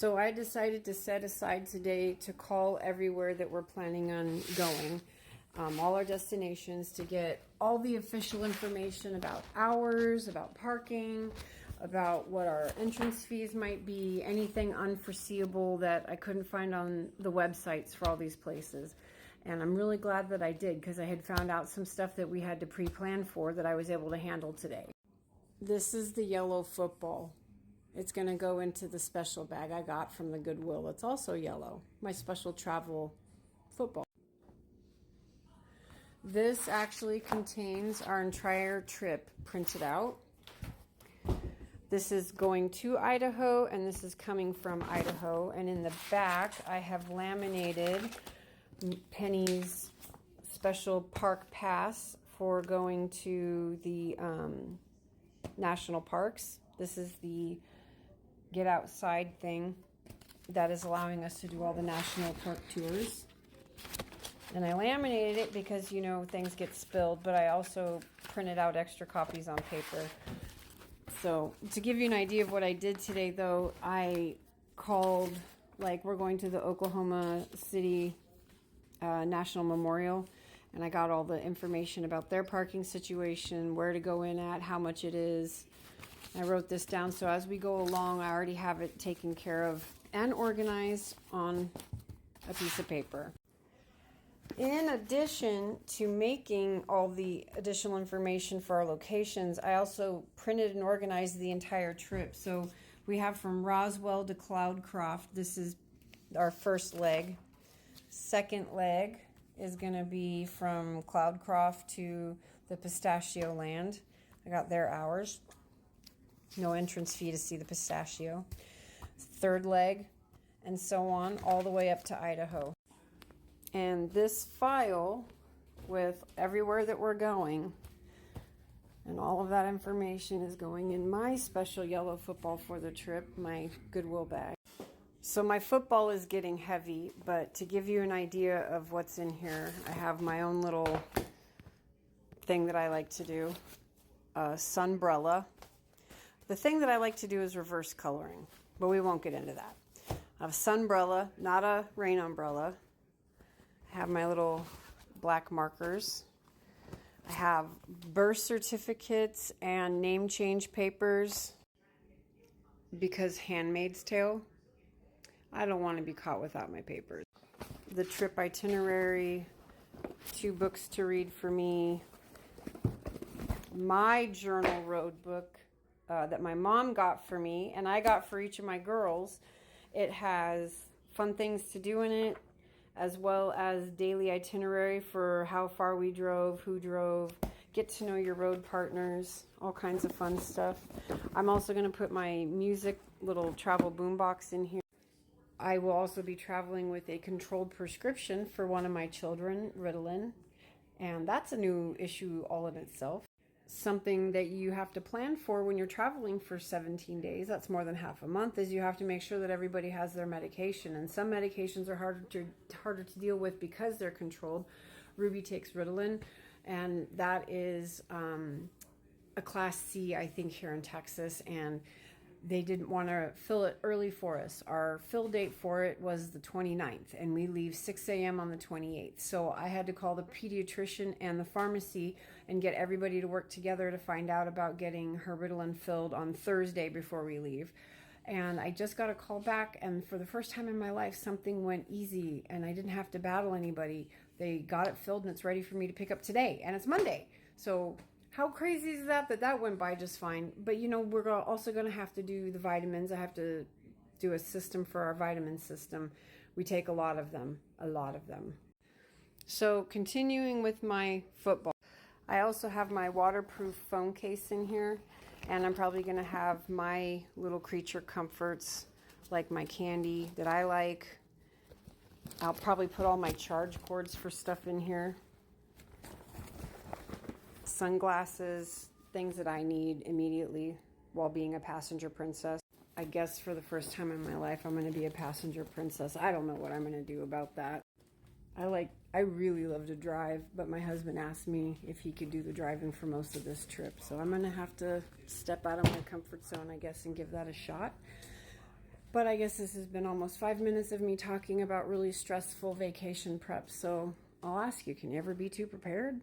So I decided to set aside today to call everywhere that we're planning on going, all our destinations, to get all the official information about hours, about parking, about what our entrance fees might be, anything unforeseeable that I couldn't find on the websites for all these places. And I'm really glad that I did, because I had found out some stuff that we had to pre-plan for that I was able to handle today. This is the yellow football. It's going to go into the special bag I got from the Goodwill. It's also yellow. My special travel football. This actually contains our entire trip printed out. This is going to Idaho, and this is coming from Idaho. And in the back, I have laminated Penny's special park pass for going to the national parks. This is the get outside thing that is allowing us to do all the national park tours. And I laminated it because, you know, things get spilled, but I also printed out extra copies on paper. So to give you an idea of what I did today, though, I called, like, we're going to the Oklahoma City National Memorial, and I got all the information about their parking situation, where to go in at, how much it is. I wrote this down, so as we go along, I already have it taken care of and organized on a piece of paper. In addition to making all the additional information for our locations, I also printed and organized the entire trip. So we have from Roswell to Cloudcroft. This is our first leg. Second leg is going to be from Cloudcroft to the Pistachio Land. I got their hours. No entrance fee to see the pistachio. Third leg, and so on, all the way up to Idaho. And this file with everywhere that we're going and all of that information is going in my special yellow football for the trip, my Goodwill bag. So my football is getting heavy, but to give you an idea of what's in here, I have my own little thing that I like to do, a sunbrella. The thing that I like to do is reverse coloring, but we won't get into that. I have a sunbrella, not a rain umbrella. I have my little black markers. I have birth certificates and name change papers because Handmaid's Tale. I don't want to be caught without my papers. The trip itinerary, 2 books to read for me, my journal road book that my mom got for me and I got for each of my girls. It has fun things to do in it, as well as daily itinerary for how far we drove, who drove, get to know your road partners, all kinds of fun stuff. I'm also going to put my music little travel boombox in here. I will also be traveling with a controlled prescription for one of my children, Ritalin, and that's a new issue all in itself. Something that you have to plan for when you're traveling for 17 days, that's more than half a month, is you have to make sure that everybody has their medication. And some medications are harder to deal with because they're controlled. Ruby takes Ritalin, and that is a Class C, I think, here in Texas, and they didn't want to fill it early for us. Our fill date for it was the 29th, and we leave 6 a.m. on the 28th. So I had to call the pediatrician and the pharmacy and get everybody to work together to find out about getting her Ritalin filled on Thursday before we leave. And I just got a call back, and for the first time in my life, something went easy, and I didn't have to battle anybody. They got it filled, and it's ready for me to pick up today, and it's Monday. So how crazy is that that went by just fine? But, you know, we're also going to have to do the vitamins. I have to do a system for our vitamin system. We take a lot of them. So continuing with my football, I also have my waterproof phone case in here. And I'm probably going to have my little creature comforts, like my candy that I like. I'll probably put all my charge cords for stuff in here. Sunglasses, things that I need immediately while being a passenger princess. I guess for the first time in my life, I'm going to be a passenger princess. I don't know what I'm going to do about that. I really love to drive, but my husband asked me if he could do the driving for most of this trip. So I'm going to have to step out of my comfort zone, I guess, and give that a shot. But I guess this has been almost 5 minutes of me talking about really stressful vacation prep. So I'll ask you, can you ever be too prepared?